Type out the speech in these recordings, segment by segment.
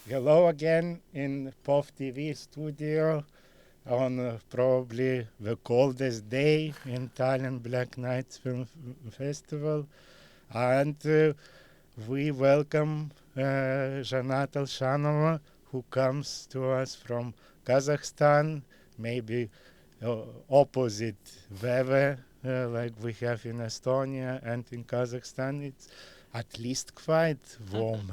Hello again in PÖFF TV studio on probably the coldest day in Tallinn Black Nights Film Festival. And we welcome Zhannat Alshanovaga, who comes to us from Kazakhstan, maybe opposite weather like we have in Estonia and in Kazakhstan. It's at least quite warm.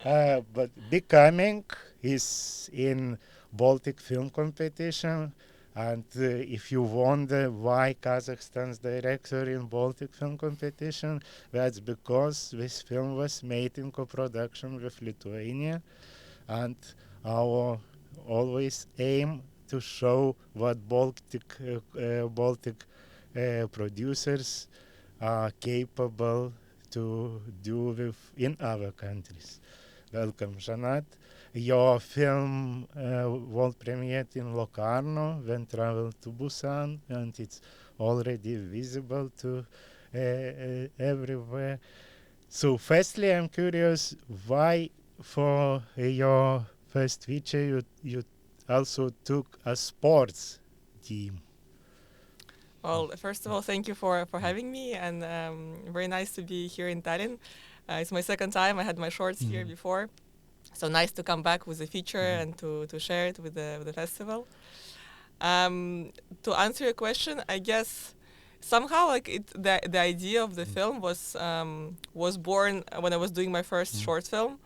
But becoming is in Baltic film competition. And if you wonder why Kazakhstan's director in Baltic film competition, that's because this film was made in co-production with Lithuania. And our always aim to show what Baltic producers are capable to do with in other countries. Welcome, Zhannat. Your film world premiered in Locarno, then traveled to Busan, and it's already visible to everywhere. So, firstly, I'm curious why, for your first feature, you also took a sports team. Well, first of all, thank you for having me, and very nice to be here in Tallinn. It's my second time. I had my shorts here before, so nice to come back with a feature and to share it with the festival. To answer your question, I guess somehow the idea of the film was born when I was doing my first short film.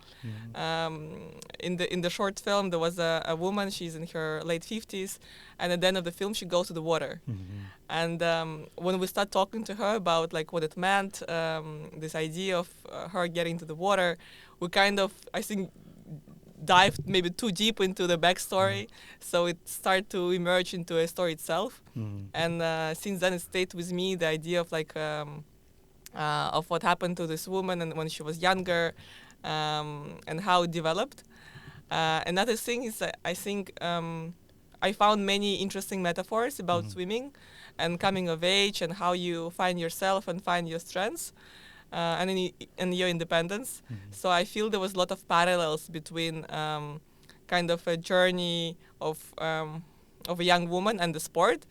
In the short film, there was a woman. She's in her late 50s, and at the end of the film, she goes to the water. And when we start talking to her about like what it meant, this idea of her getting to the water, we kind of, I think, dived maybe too deep into the backstory, so it started to emerge into a story itself. And since then, it stayed with me, the idea of like of what happened to this woman and when she was younger, and how it developed. Another thing is that I think I found many interesting metaphors about swimming and coming of age and how you find yourself and find your strengths. And your independence. So I feel there was a lot of parallels between kind of a journey of a young woman and the sport.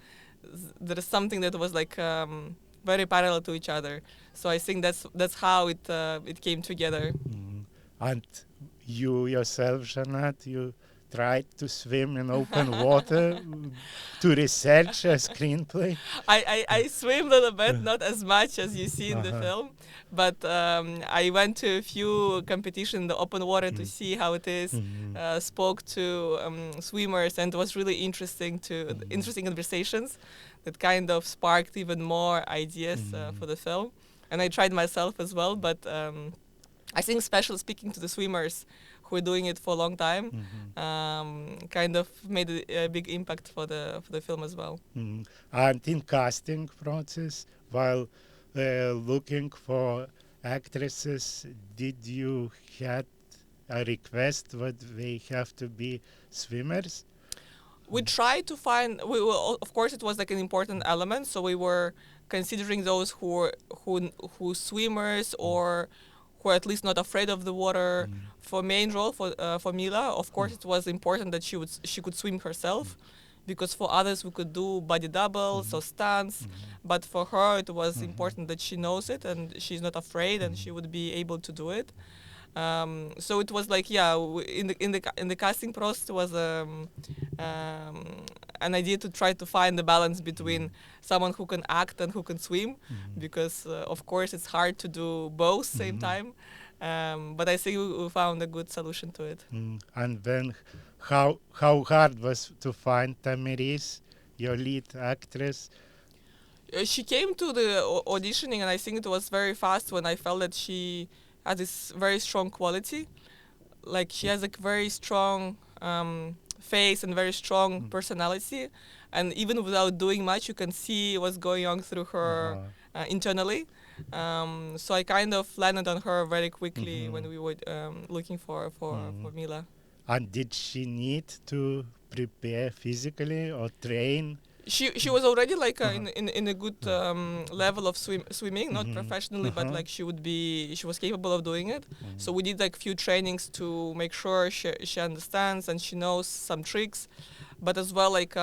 There is something that was like very parallel to each other. So I think that's how it came together. And you yourself, Zhannat, you tried to swim in open water to research a screenplay? I swim a little bit, not as much as you see in the film, but I went to a few competitions in the open water to see how it is, spoke to swimmers, and it was really interesting conversations that kind of sparked even more ideas for the film. And I tried myself as well, but I think especially speaking to the swimmers who are doing it for a long time, kind of made a big impact for the film as well. And in casting process, while looking for actresses, did you had a request that they have to be swimmers? We tried to find. Of course, it was like an important element, so we were considering those who swimmers or who are at least not afraid of the water. For main role for Mila, of course, it was important that she could swim herself, because for others we could do body doubles or stunts, but for her it was important that she knows it and she's not afraid and she would be able to do it. So it was like in the casting process was an idea to try to find the balance between someone who can act and who can swim, because of course it's hard to do both same time. But I think we found a good solution to it. And then how hard was to find Tamiris, your lead actress? She came to the auditioning, and I think it was very fast when I felt that she has this very strong quality. Like she has a very strong face and very strong personality, and even without doing much, you can see what's going on through her internally. So I kind of landed on her very quickly when we were looking for Mila. And did she need to prepare physically or train She was already like in a good level of swimming, not professionally, but like she was capable of doing it. So we did like few trainings to make sure she understands and she knows some tricks. But as well, like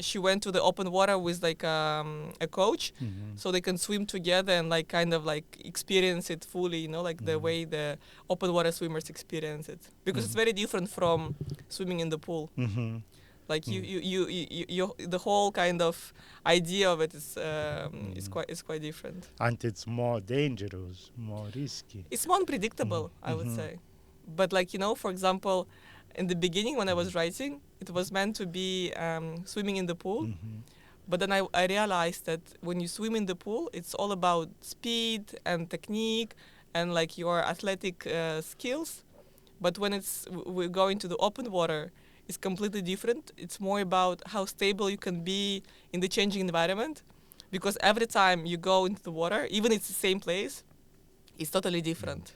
she went to the open water with like a coach, so they can swim together and like kind of like experience it fully, like the way the open water swimmers experience it, because it's very different from swimming in the pool. Like you the whole kind of idea of it is quite different. And it's more dangerous, more risky. It's more unpredictable, I would say. But like, for example, in the beginning when I was writing, it was meant to be swimming in the pool. But then I realized that when you swim in the pool, it's all about speed and technique and like your athletic skills. But when we're going to the open water, it's completely different. It's more about how stable you can be in the changing environment. Because every time you go into the water, even if it's the same place, it's totally different.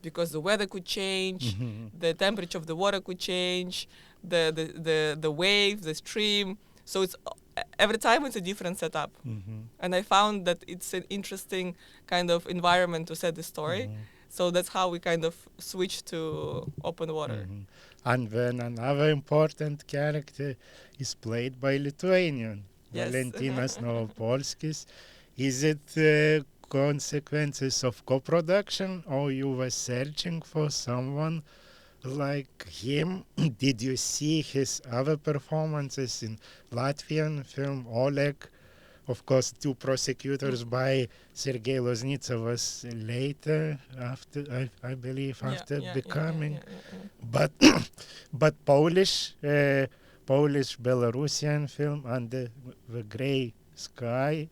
Because the weather could change, the temperature of the water could change, the wave, the stream. So it's every time it's a different setup. And I found that it's an interesting kind of environment to set the story. So that's how we kind of switched to open water. And then another important character is played by Lithuanian, Valentinas Novopolskis. Is it consequences of co-production, or you were searching for someone like him? Did you see his other performances in Latvian film Oleg? Of course, Two Prosecutors by Sergei Loznitsa was later, after I believe, after becoming. But Polish Belarusian film Under the Grey Sky.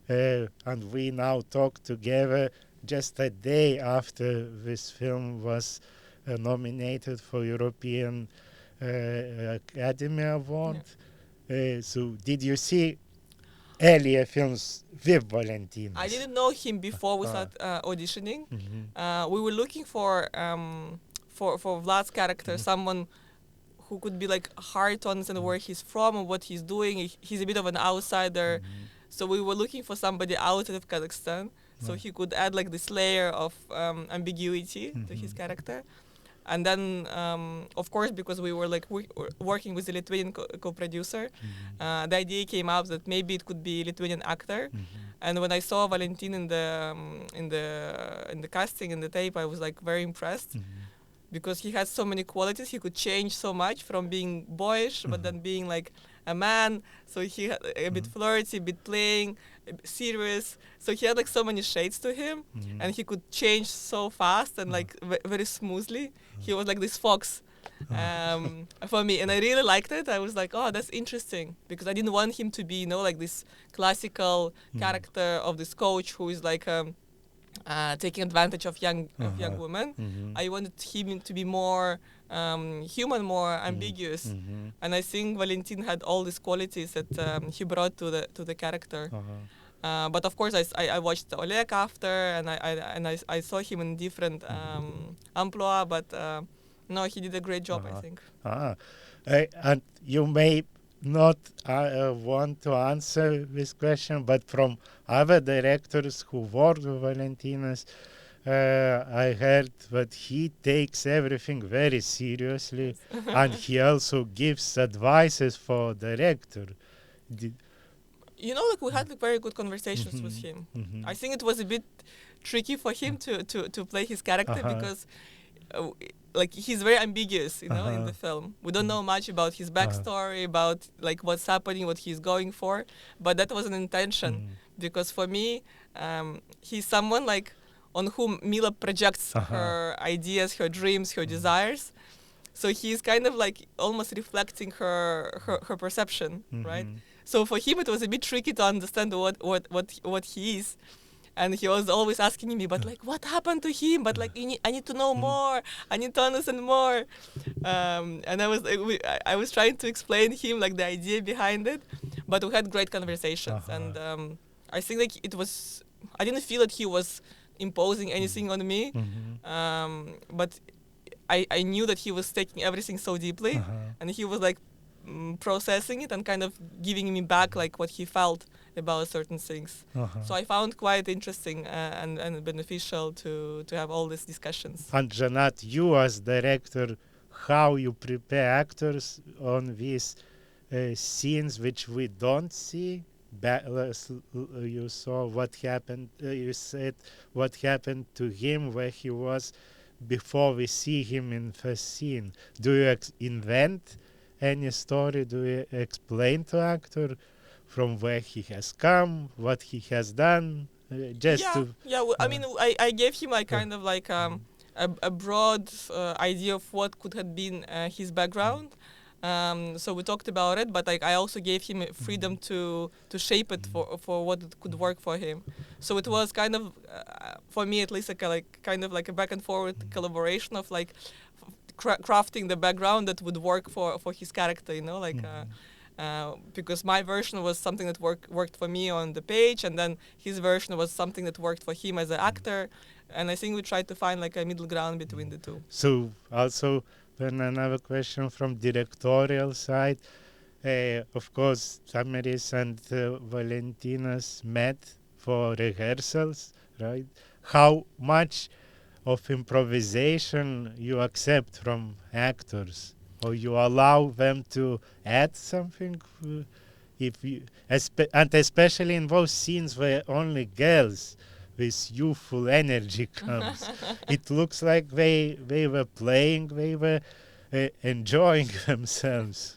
And we now talk together just a day after this film was nominated for European Academy Award. So did you see earlier films with Valentinas? I didn't know him before we started auditioning. We were looking for Vlad's character, someone who could be like hard to understand where he's from and what he's doing. He's a bit of an outsider. So we were looking for somebody outside of Kazakhstan, so he could add like this layer of ambiguity to his character. And then, of course, because we were like working with a Lithuanian co-producer, the idea came out that maybe it could be a Lithuanian actor. And when I saw Valentin in the casting, in the tape, I was like very impressed. Because he had so many qualities. He could change so much from being boyish, but then being like a man. So he had a bit flirty, a bit playing, a bit serious. So he had like so many shades to him, and he could change so fast and like very smoothly. He was like this fox for me, and I really liked it. I was like, oh, that's interesting, because I didn't want him to be, like this classical character of this coach who is like taking advantage of young women. I wanted him to be more human, more ambiguous, and I think Valentin had all these qualities that he brought to the character. But of course, I watched Oleg after, and I saw him in different amplua. But no, he did a great job, I think. And you may not want to answer this question, but from other directors who worked with Valentinas, I heard that he takes everything very seriously, and he also gives advices for director. Like we had very good conversations with him. I think it was a bit tricky for him to play his character because like he's very ambiguous, in the film. We don't know much about his backstory, about like what's happening, what he's going for, but that was an intention because for me, he's someone like on whom Mila projects her ideas, her dreams, her desires. So he's kind of like almost reflecting her perception, right? So for him, it was a bit tricky to understand what he is. And he was always asking me, but like, what happened to him? But like, I need to know more. I need to understand more. And I was trying to explain him like the idea behind it, but we had great conversations. And I think like I didn't feel that he was imposing anything on me, but I knew that he was taking everything so deeply, and he was like processing it and kind of giving me back like what he felt about certain things. So I found quite interesting and beneficial to have all these discussions. And Zhannat, you as director, how you prepare actors on these scenes which we don't see? You saw what happened, you said what happened to him where he was before we see him in first scene. Do you invent any story? Do you explain to actor from where he has come, what he has done? I mean, I gave him like kind of like a broad idea of what could have been his background. So we talked about it, but like I also gave him freedom to shape it for what it could work for him. So it was kind of for me at least like kind of like a back and forward collaboration of like crafting the background that would work for his character, you know, like because my version was something that worked for me on the page, and then his version was something that worked for him as an actor, and I think we tried to find like a middle ground between the two. So also then another question from directorial side. Of course, Tamiris and Valentinas met for rehearsals, right? How much of improvisation you accept from actors, or you allow them to add something? If you, and especially in those scenes where only girls with youthful energy comes, it looks like they were playing, they were enjoying themselves.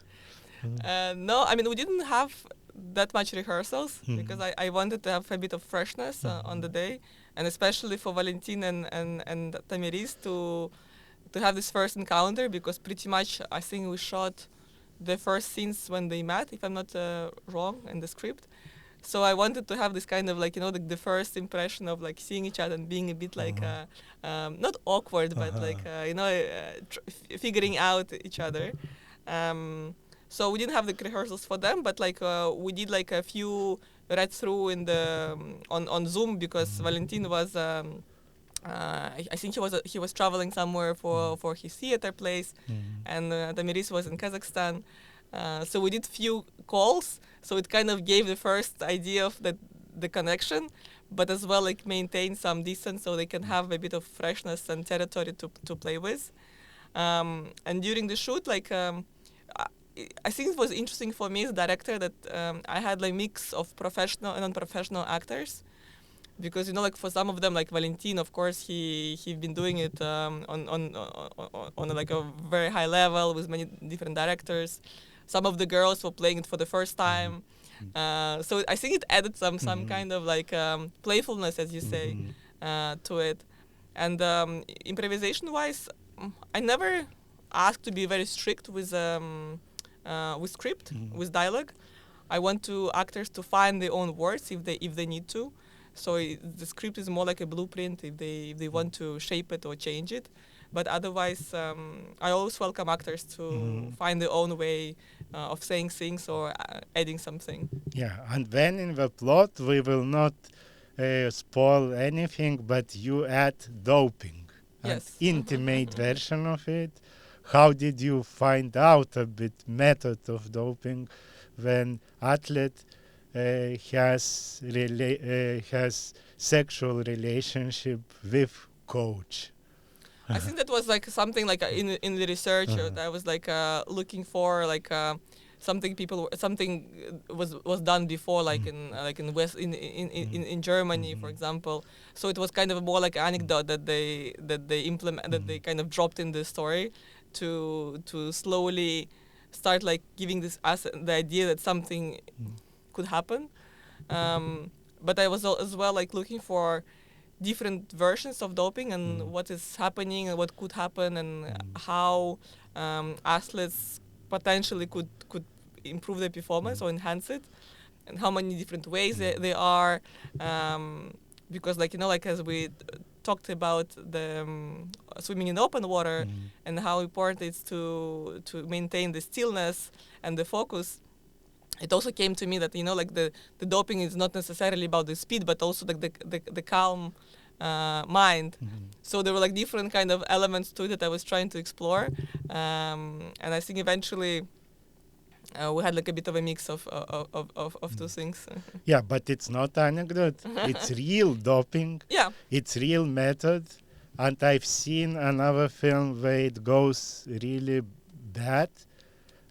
No, I mean we didn't have that much rehearsals because I wanted to have a bit of freshness on the day, and especially for Valentin and Tamiris to have this first encounter, because pretty much I think we shot the first scenes when they met, if I'm not wrong, in the script. So I wanted to have this kind of like, you know, the first impression of like seeing each other and being a bit like not awkward, but like you know, figuring out each other. So we didn't have the rehearsals for them, but like we did like a few read through in the on Zoom, because Valentin was I think he was traveling somewhere for his theater place, and Tamiris was in Kazakhstan. So we did few calls, so it kind of gave the first idea of the connection, but as well like maintain some distance so they can have a bit of freshness and territory to play with. And during the shoot, like I think it was interesting for me as director that I had like mix of professional and non-professional actors, because you know, like for some of them, like Valentin, of course, he's been doing it on like a very high level with many different directors. Some of the girls were playing it for the first time, so I think it added some kind of like playfulness, as you say, to it. And improvisation-wise, I never asked to be very strict with script, with dialogue. I want actors to find their own words if they need to. So the script is more like a blueprint if they want to shape it or change it. But otherwise, I always welcome actors to find their own way of saying things or adding something. Yeah, and then in the plot, we will not spoil anything, but you add doping. Yes. An intimate version of it. How did you find out a bit method of doping when athlete has sexual relationship with coach? I think that was like something like in the research that I was like looking for like something was done before, like in West in Germany, for example. So it was kind of more like an anecdote that they implement, that they kind of dropped in the story to slowly start like giving us the idea that something could happen. But I was as well like looking for different versions of doping and what is happening and what could happen and how athletes potentially could improve their performance or enhance it, and how many different ways they are, because like, you know, like as we talked about the swimming in open water and how important it's to maintain the stillness and the focus. It also came to me that, you know, like the doping is not necessarily about the speed, but also like the calm mind. So there were like different kind of elements to it that I was trying to explore, and I think eventually we had like a bit of a mix of two things. Yeah, but it's not anecdote. It's real doping. Yeah. It's real method. And I've seen another film where it goes really bad.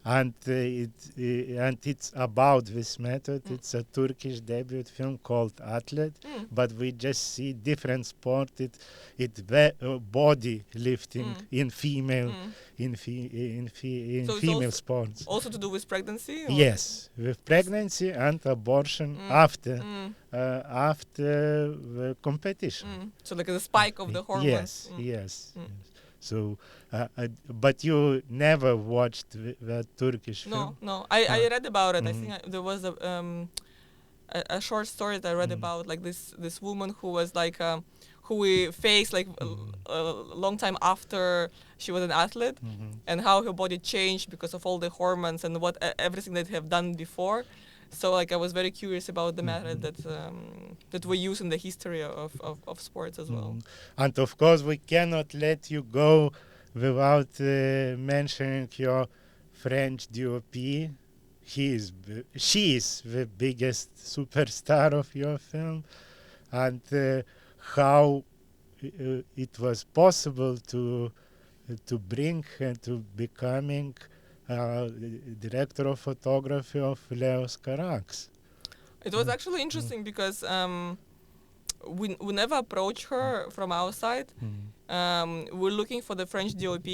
And it's about this method. It's a Turkish debut film called Athlete, but we just see different sport. Body lifting in female So it's female sports. Also to do with pregnancy? Or? Yes, with pregnancy and abortion after the competition. So like the spike of the hormones. Yes. So, but you never watched the Turkish film? No. I read about it. I think there was a short story that I read about like this woman who was like who we faced like a long time after she was an athlete, and how her body changed because of all the hormones and what everything that have done before. So like I was very curious about the method that we use in the history of sports as well. And of course we cannot let you go without mentioning your French DOP. She is the biggest superstar of your film, and how it was possible to bring her to becoming director of photography of Leos Carax. It was actually interesting because we never approached her from our side. We're looking for the French DOP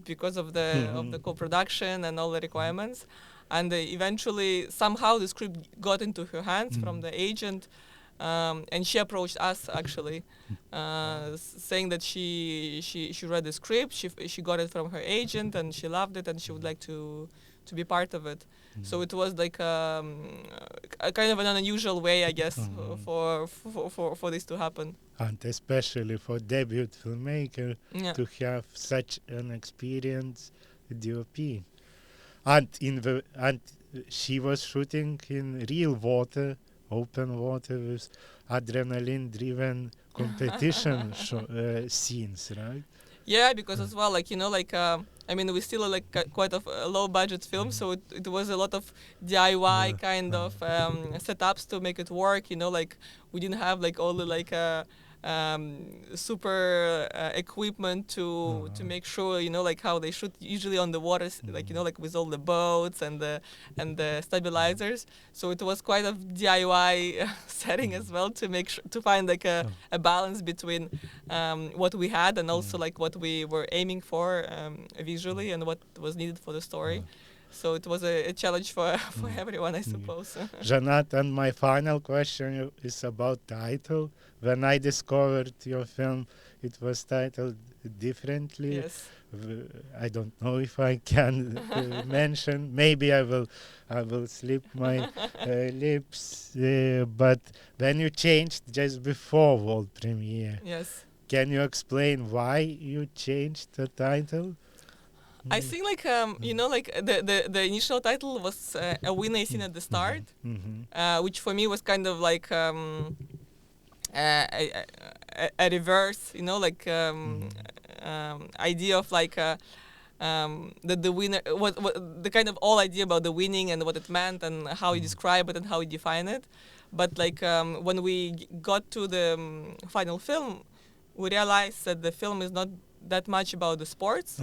because of the co-production and all the requirements, and eventually somehow the script got into her hands from the agent. And she approached us actually, saying that she read the script, she got it from her agent, and she loved it, and she would like to be part of it. So it was like a kind of an unusual way, I guess, for this to happen. And especially for debut filmmaker to have such an experienced DOP. And she was shooting in real water. Open water with adrenaline-driven competition scenes, right? Yeah, because as well, like I mean, we still like quite a low-budget film, so it was a lot of DIY kind of setups to make it work. Like we didn't have like all the like super equipment to make sure like how they shoot usually on the water, like like with all the boats and the stabilizers. So it was quite a DIY setting as well to make sure to find like a balance between what we had and also like what we were aiming for visually and what was needed for the story. So it was a challenge for everyone, I suppose. Zhannat, and my final question is about title. When I discovered your film, it was titled differently. Yes. I don't know if I can mention. Maybe I will slip my lips. But when you changed just before world premiere, yes. Can you explain why you changed the title? I think like like the initial title was A Winner Seen at the Start, which for me was kind of like a reverse, like idea of like the winner, what the kind of all idea about the winning and what it meant and how you describe it and how you define it. But like when we got to the final film, we realized that the film is not that much about the sports,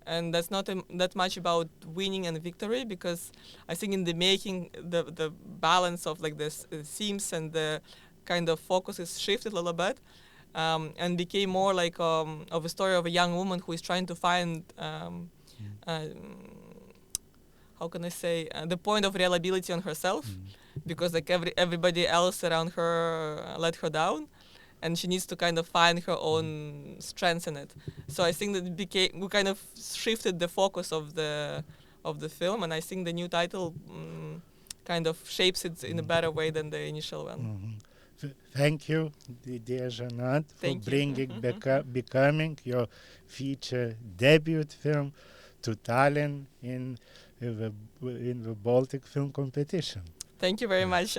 and that's not that much about winning and victory, because I think in the making the balance of like the themes and the kind of focus is shifted a little bit, and became more like of a story of a young woman who is trying to find how can I say the point of reliability on herself, because like everybody else around her let her down. And she needs to kind of find her own strengths in it. So I think that we kind of shifted the focus of the film, and I think the new title kind of shapes it in a better way than the initial one. Thank you, dear Zhannat, for bringing Becoming, your feature debut film, to Tallinn in the Baltic Film Competition. Thank you very much.